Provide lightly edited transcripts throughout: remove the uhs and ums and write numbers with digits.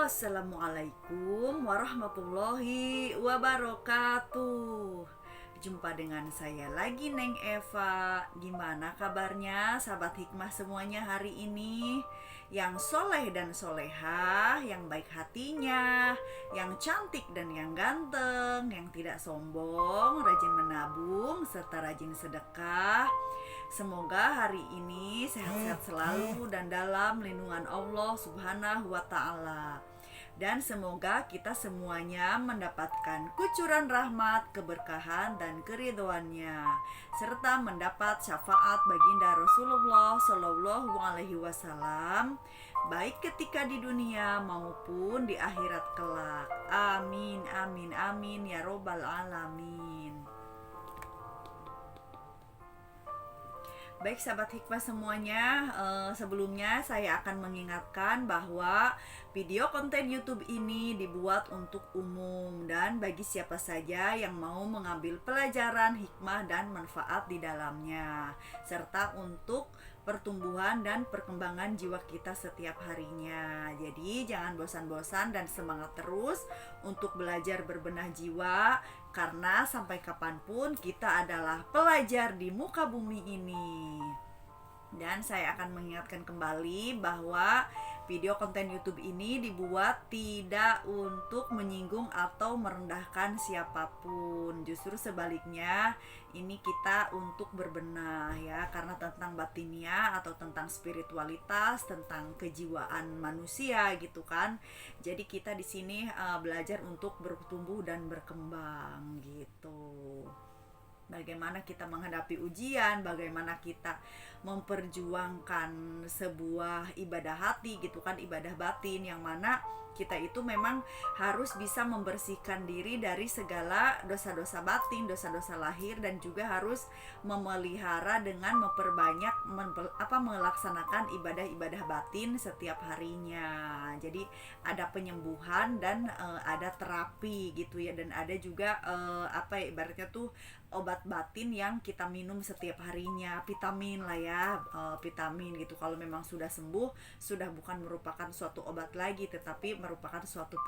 Assalamualaikum warahmatullahi wabarakatuh. Jumpa dengan saya lagi, Neng Eva. Gimana kabarnya sahabat hikmah semuanya hari ini? Yang soleh dan solehah, yang baik hatinya, yang cantik dan yang ganteng, yang tidak sombong, rajin menabung, serta rajin sedekah. Semoga hari ini sehat-sehat selalu dan dalam lindungan Allah Subhanahu wa Ta'ala. Dan semoga kita semuanya mendapatkan kucuran rahmat, keberkahan, dan keridhoannya, serta mendapat syafaat baginda Rasulullah Shallallahu Alaihi Wasallam, baik ketika di dunia maupun di akhirat kelak. Amin, amin, amin ya robbal alamin. Baik sahabat hikmah semuanya, sebelumnya saya akan mengingatkan bahwa video konten YouTube ini dibuat untuk umum dan bagi siapa saja yang mau mengambil pelajaran hikmah dan manfaat di dalamnya, serta untuk pertumbuhan dan perkembangan jiwa kita setiap harinya. Jadi jangan bosan-bosan dan semangat terus untuk belajar berbenah jiwa, karena sampai kapanpun kita adalah pelajar di muka bumi ini. Dan saya akan mengingatkan kembali bahwa video konten YouTube ini dibuat tidak untuk menyinggung atau merendahkan siapapun. Justru sebaliknya, ini kita untuk berbenah ya, karena tentang batinia atau tentang spiritualitas, tentang kejiwaan manusia gitu kan. Jadi kita di sini belajar untuk bertumbuh dan berkembang gitu. Bagaimana kita menghadapi ujian, bagaimana kita memperjuangkan sebuah ibadah hati gitu kan, ibadah batin, yang mana kita itu memang harus bisa membersihkan diri dari segala dosa-dosa batin, dosa-dosa lahir, dan juga harus memelihara dengan memperbanyak melaksanakan ibadah-ibadah batin setiap harinya. Jadi ada penyembuhan dan ada terapi gitu ya, dan ada juga ibaratnya tuh obat batin yang kita minum setiap harinya, vitamin lah ya, vitamin gitu. Kalau memang sudah sembuh, sudah bukan merupakan suatu obat lagi, tetapi merupakan suatu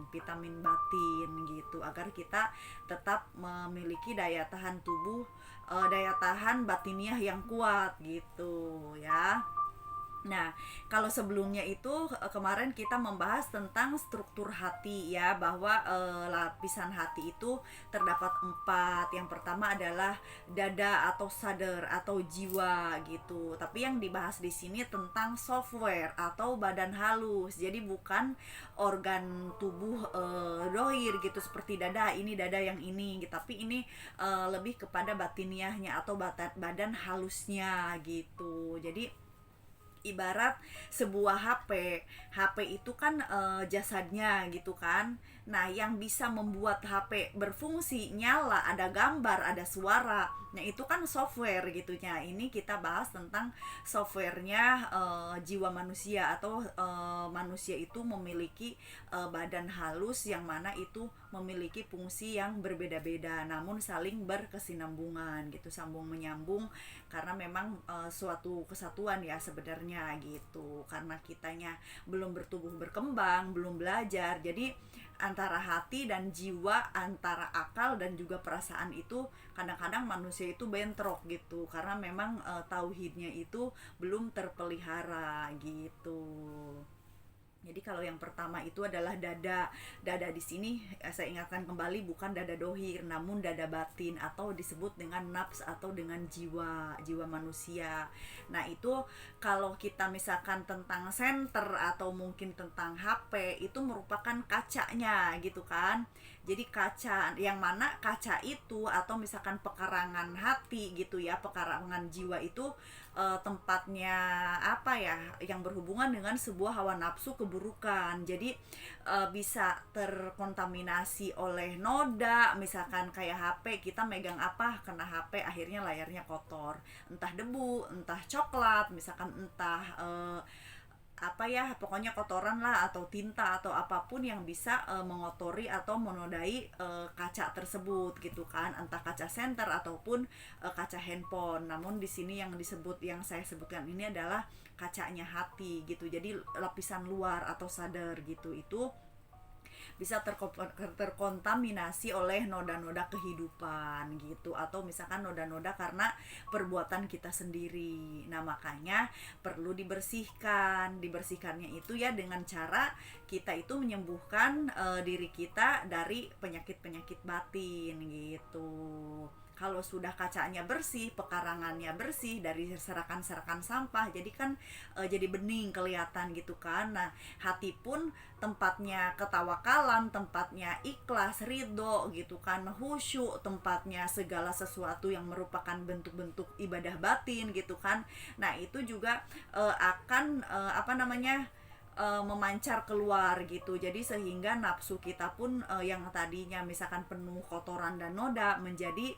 vitamin batin gitu, agar kita tetap memiliki daya tahan tubuh, daya tahan batiniah yang kuat gitu ya. Nah, kalau sebelumnya itu kemarin kita membahas tentang struktur hati ya, bahwa lapisan hati itu terdapat 4. Yang pertama adalah dada atau sadar atau jiwa gitu. Tapi yang dibahas di sini tentang software atau badan halus. Jadi bukan organ tubuh dohir gitu seperti dada ini, dada yang ini gitu. Tapi ini lebih kepada batiniahnya atau badan halusnya gitu. Jadi ibarat sebuah HP itu kan jasadnya gitu kan. Nah, yang bisa membuat HP berfungsi, nyala, ada gambar, ada suara, nah itu kan software gitunya. Ini kita bahas tentang softwarenya jiwa manusia, atau manusia itu memiliki badan halus yang mana itu memiliki fungsi yang berbeda-beda namun saling berkesinambungan gitu, sambung menyambung, karena memang suatu kesatuan ya sebenarnya gitu. Karena kitanya belum bertumbuh berkembang, belum belajar, jadi antara hati dan jiwa, antara akal dan juga perasaan itu kadang-kadang manusia itu bentrok gitu, karena memang tauhidnya itu belum terpelihara gitu. Jadi kalau yang pertama itu adalah dada. Dada di sini saya ingatkan kembali, bukan dada dohir namun dada batin, atau disebut dengan nafs atau dengan jiwa manusia. Nah, itu kalau kita misalkan tentang senter atau mungkin tentang HP, itu merupakan kacanya gitu kan. Jadi kaca, yang mana kaca itu atau misalkan pekarangan hati gitu ya, pekarangan jiwa itu tempatnya yang berhubungan dengan sebuah hawa nafsu keburukan. Jadi bisa terkontaminasi oleh noda, misalkan kayak HP, kita megang kena HP, akhirnya layarnya kotor, entah debu, entah coklat, misalkan entah ya, pokoknya kotoran lah atau tinta atau apapun yang bisa mengotori atau menodai kaca tersebut gitu kan, entah kaca senter ataupun kaca handphone. Namun di sini yang disebut, yang saya sebutkan ini adalah kacanya hati gitu. Jadi lapisan luar atau sadar gitu itu bisa terkontaminasi oleh noda-noda kehidupan gitu, atau misalkan noda-noda karena perbuatan kita sendiri. Nah makanya perlu dibersihkan. Dibersihkannya itu ya dengan cara kita itu menyembuhkan diri kita dari penyakit-penyakit batin gitu. Kalau sudah kacanya bersih, pekarangannya bersih dari serakan-serakan sampah, jadi kan jadi bening kelihatan gitu kan. Nah hati pun tempatnya ketawakalan, tempatnya ikhlas, ridho gitu kan, khusyuk, tempatnya segala sesuatu yang merupakan bentuk-bentuk ibadah batin gitu kan. Nah itu juga akan memancar keluar gitu. Jadi sehingga nafsu kita pun yang tadinya misalkan penuh kotoran dan noda menjadi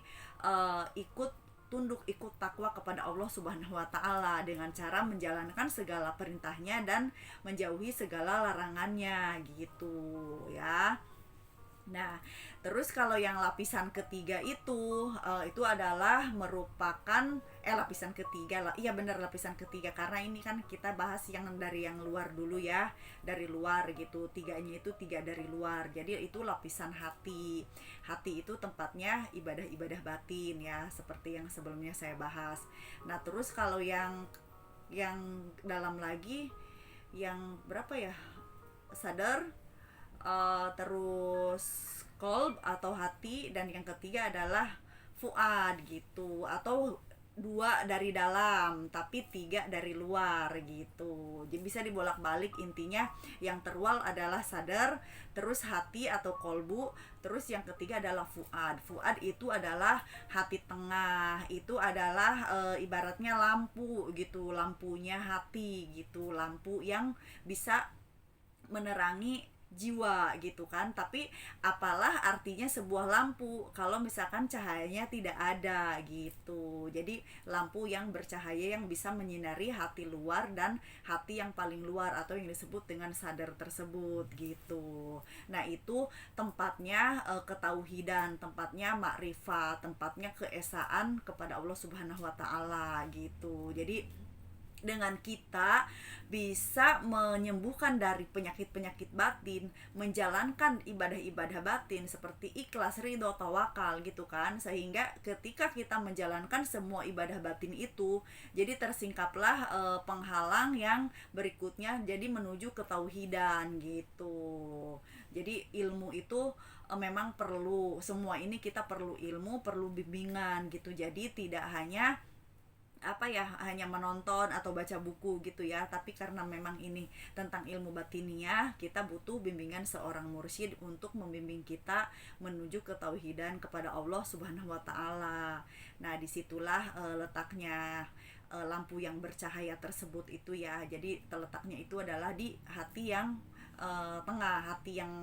ikut tunduk, ikut takwa kepada Allah Subhanahu wa taala dengan cara menjalankan segala perintahnya dan menjauhi segala larangannya gitu ya. Nah, terus kalau yang lapisan ketiga itu adalah merupakan lapisan ketiga lah. Iya benar, lapisan ketiga, karena ini kan kita bahas yang dari yang luar dulu ya. Dari luar gitu. Tiganya itu tiga dari luar. Jadi itu lapisan hati. Hati itu tempatnya ibadah-ibadah batin ya, seperti yang sebelumnya saya bahas. Nah, terus kalau yang dalam lagi, yang berapa ya? Sadar, terus kolb atau hati, dan yang ketiga adalah fuad gitu, atau dua dari dalam tapi tiga dari luar gitu. Jadi bisa dibolak-balik, intinya yang terwal adalah sadar, terus hati atau kolbu, terus yang ketiga adalah fuad. Fuad itu adalah hati tengah, itu adalah ibaratnya lampu gitu, lampunya hati gitu, lampu yang bisa menerangi jiwa gitu kan. Tapi apalah artinya sebuah lampu kalau misalkan cahayanya tidak ada gitu. Jadi lampu yang bercahaya yang bisa menyinari hati luar dan hati yang paling luar atau yang disebut dengan sadar tersebut gitu. Nah itu tempatnya ketauhidan, tempatnya makrifat, tempatnya keesaan kepada Allah Subhanahu wa taala gitu. Jadi dengan kita bisa menyembuhkan dari penyakit-penyakit batin, menjalankan ibadah-ibadah batin seperti ikhlas, ridho, tawakal gitu kan, sehingga ketika kita menjalankan semua ibadah batin itu, jadi tersingkaplah penghalang yang berikutnya, jadi menuju ketauhidan gitu. Jadi ilmu itu memang perlu, semua ini kita perlu ilmu, perlu bimbingan gitu. Jadi tidak hanya hanya menonton atau baca buku gitu ya, tapi karena memang ini tentang ilmu batiniah, kita butuh bimbingan seorang mursyid untuk membimbing kita menuju ketauhidan kepada Allah Subhanahu wa taala. Nah disitulah letaknya lampu yang bercahaya tersebut itu ya. Jadi terletaknya itu adalah di hati yang tengah, hati yang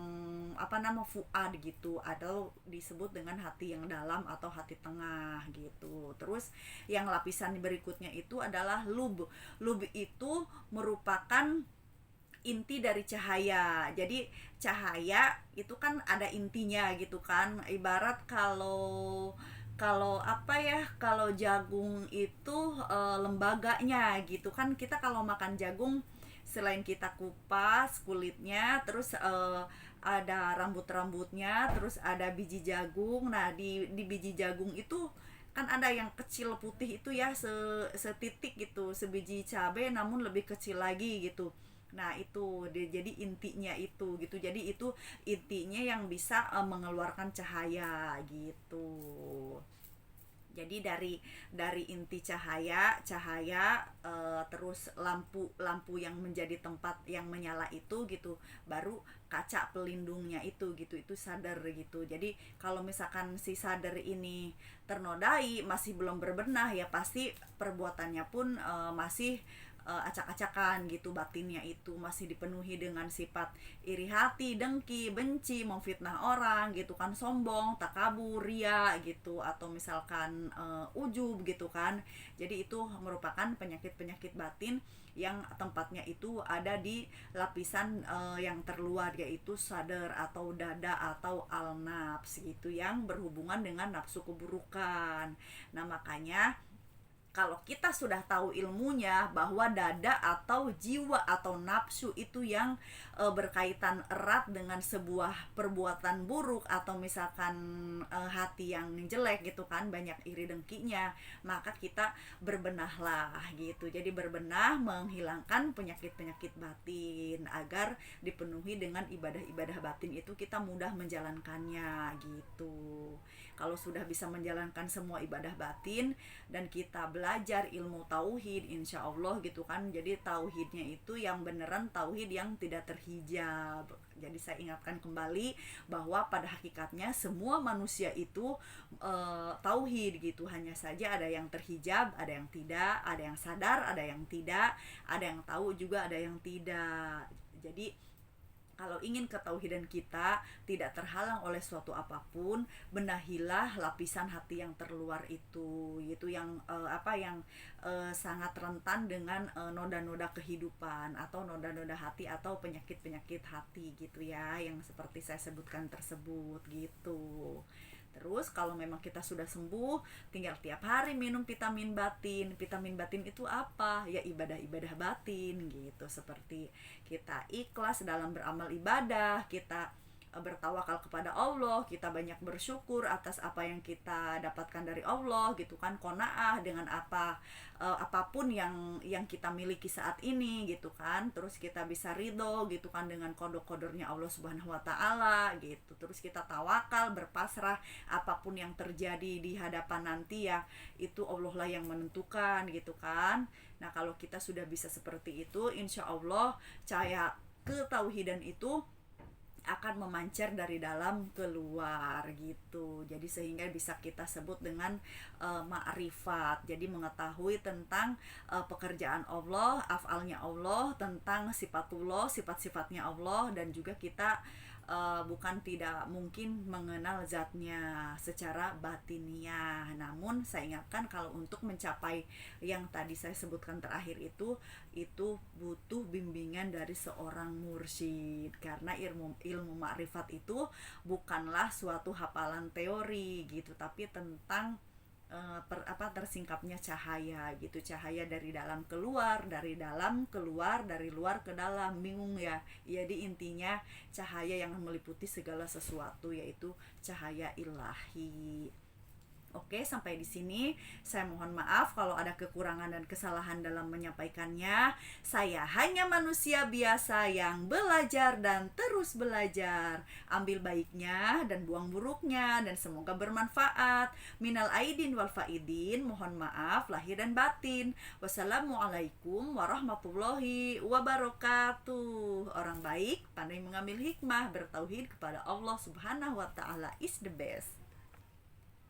fuad gitu, atau disebut dengan hati yang dalam atau hati tengah gitu. Terus yang lapisan berikutnya itu adalah lub. Lub itu merupakan inti dari cahaya. Jadi cahaya itu kan ada intinya gitu kan. Ibarat kalau kalau jagung itu lembaganya gitu kan. Kita kalau makan jagung, selain kita kupas kulitnya, terus ada rambut-rambutnya, terus ada biji jagung. Nah di biji jagung itu kan ada yang kecil putih itu ya, setitik gitu, sebiji cabai namun lebih kecil lagi gitu. Nah itu jadi intinya itu gitu. Jadi itu intinya yang bisa mengeluarkan cahaya gitu. Jadi dari inti cahaya terus lampu yang menjadi tempat yang menyala itu gitu, baru kaca pelindungnya itu gitu, itu sadar gitu. Jadi kalau misalkan si sadar ini ternodai, masih belum berbenah, ya pasti perbuatannya pun masih acak-acakan gitu. Batinnya itu masih dipenuhi dengan sifat iri hati, dengki, benci, memfitnah orang gitu kan, sombong, takabur, ria gitu, atau misalkan ujub gitu kan. Jadi itu merupakan penyakit-penyakit batin yang tempatnya itu ada di lapisan yang terluar, yaitu sadar atau dada atau al-nafs gitu, yang berhubungan dengan nafsu keburukan. Nah, makanya kalau kita sudah tahu ilmunya bahwa dada atau jiwa atau nafsu itu yang berkaitan erat dengan sebuah perbuatan buruk, atau misalkan hati yang jelek gitu kan, banyak iri dengkinya, maka kita berbenahlah gitu. Jadi berbenah, menghilangkan penyakit-penyakit batin agar dipenuhi dengan ibadah-ibadah batin itu kita mudah menjalankannya gitu. Kalau sudah bisa menjalankan semua ibadah batin dan kita belajar ilmu tauhid, insya Allah gitu kan, jadi tauhidnya itu yang beneran tauhid yang tidak terhijab. Jadi saya ingatkan kembali bahwa pada hakikatnya semua manusia itu tauhid gitu, hanya saja ada yang terhijab, ada yang tidak, ada yang sadar, ada yang tidak, ada yang tahu juga, ada yang tidak. Jadi kalau ingin ketauhidan kita tidak terhalang oleh suatu apapun, benahilah lapisan hati yang terluar itu yang sangat rentan dengan noda-noda kehidupan atau noda-noda hati atau penyakit-penyakit hati gitu ya, yang seperti saya sebutkan tersebut gitu. Terus kalau memang kita sudah sembuh, tinggal tiap hari minum vitamin batin. Vitamin batin itu apa? Ya ibadah-ibadah batin gitu. Seperti kita ikhlas dalam beramal ibadah, kita bertawakal kepada Allah, kita banyak bersyukur atas apa yang kita dapatkan dari Allah gitu kan, qanaah dengan apapun yang kita miliki saat ini gitu kan. Terus kita bisa ridho gitu kan dengan qada-qadarnya Allah Subhanahu wa taala gitu. Terus kita tawakal, berpasrah, apapun yang terjadi di hadapan nanti ya itu Allah lah yang menentukan gitu kan. Nah, kalau kita sudah bisa seperti itu, insya Allah cahaya ketauhidan itu akan memancar dari dalam keluar gitu. Jadi sehingga bisa kita sebut dengan ma'rifat. Jadi mengetahui tentang pekerjaan Allah, af'alnya Allah, tentang sifatullah, sifat-sifatnya Allah, dan juga kita bukan tidak mungkin mengenal zatnya secara batiniah. Namun saya ingatkan kalau untuk mencapai yang tadi saya sebutkan terakhir itu butuh bimbingan dari seorang mursyid, karena ilmu makrifat itu bukanlah suatu hafalan teori gitu, tapi tentang tersingkapnya cahaya gitu, cahaya dari dalam keluar, dari dalam keluar, dari luar ke dalam. Bingung ya? Jadi intinya cahaya yang meliputi segala sesuatu, yaitu cahaya ilahi. Oke, sampai di sini. Saya mohon maaf kalau ada kekurangan dan kesalahan dalam menyampaikannya. Saya hanya manusia biasa yang belajar dan terus belajar. Ambil baiknya dan buang buruknya, dan semoga bermanfaat. Minal aidin wal faidin, mohon maaf lahir dan batin. Wassalamualaikum warahmatullahi wabarakatuh. Orang baik pandai mengambil hikmah, bertauhid kepada Allah Subhanahu wa taala is the best.